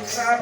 Hare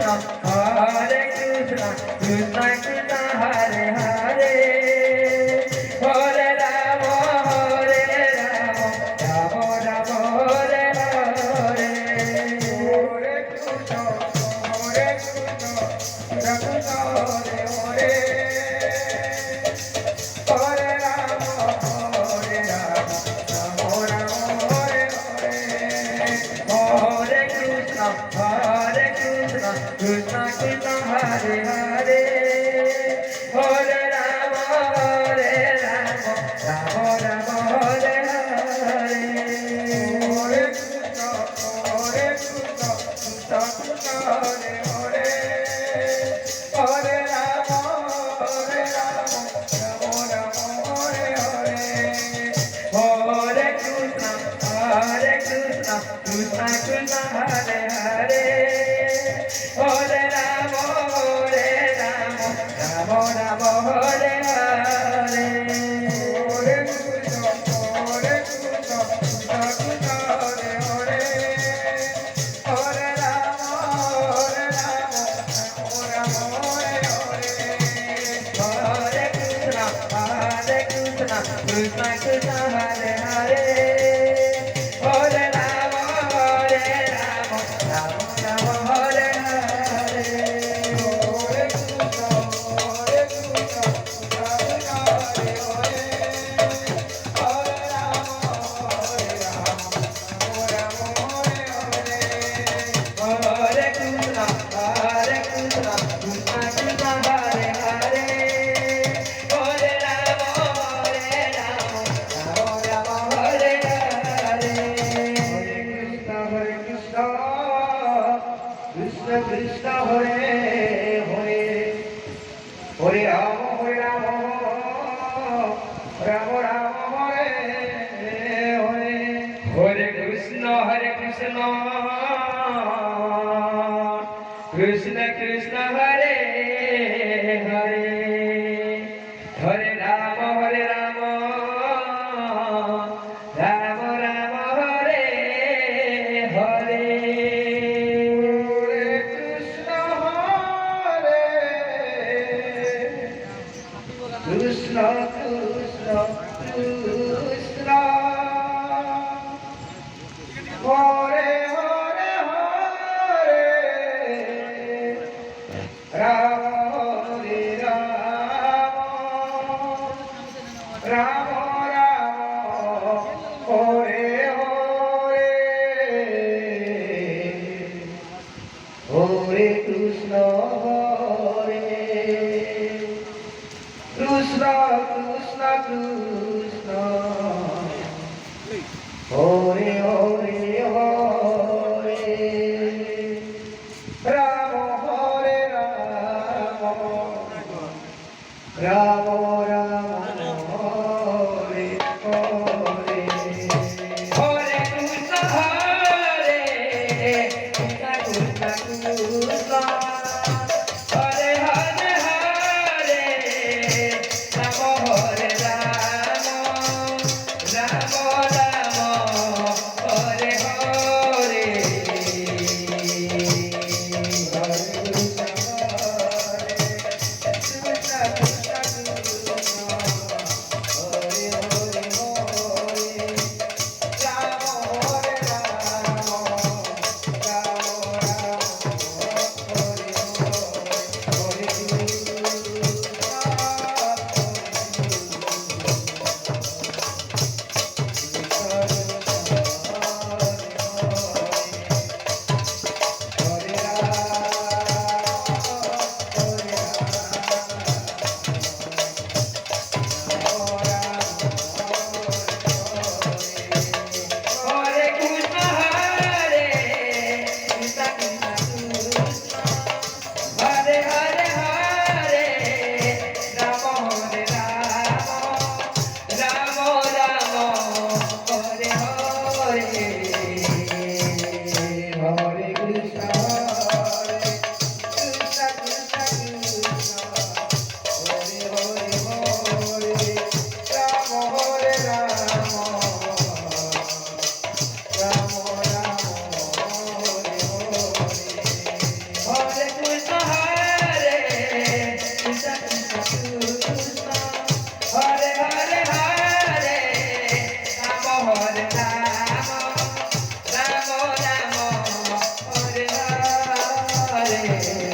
Hare Krishna, Krishna Krishna, Hare Hare, Hare Rama, Hare Rama, Rama Rama, Hare Hare. Hare Krishna, Hare Krishna, Krishna Krishna, Hare Hare, Hare Rama, Hare Rama, Rama Rama, Hare Hare. Hare Krishna, Krishna Krishna, Hare Hare, Hare Rama, Hare Rama, Rama Rama, Hare Hare. Hare Krishna, Krishna Krishna, Hare Hare, Hare Rama, Hare Rama, Rama Rama, Hare Hare. Hare Krishna, Krishna Krishna, Hare Hare, Hare Rama, Hare Rama, Rama Rama, Hare Hare. Hare Krishna, Krishna Krishna, Hare Hare, Hare Rama, Hare Rama, Rama Rama, Hare Hare. Hare Krishna, Krishna Krishna, Hare Hare, Hare Rama, Hare Rama, Rama Rama, Hare Hare. Hare Krishna, Krishna Krishna, Hare Hare, Hare Rama, Hare Rama, Rama Rama, Hare Hare. Hare Krishna, Krishna Krishna, Hare Hare, Hare Rama, Hare Rama, Rama Rama, Hare Hare. Hare Krishna, Krishna Krishna, Hare Hare, Hare Rama, Rama Rama, Hare Hare. Hare Krishna, Krishna Krishna, Hare Hare, Hare Rama, Rama Rama, Hare Hare. Hare Krishna, Krishna Krishna, Krishna Hare Hare, Hare Rama, Hare Rama, Rama Rama, Hare Hare. Hare Krishna, Krishna Krishna, Krishna Hare Hare, Hare Rama, Hare Rama, Rama Rama, Hare Hare. Hare Krishna, Krishna Krishna, Hare Hare, Hare Rama, Hare Rama, Rama Rama, Hare Hare. Hare Krishna, Krishna Krishna, রে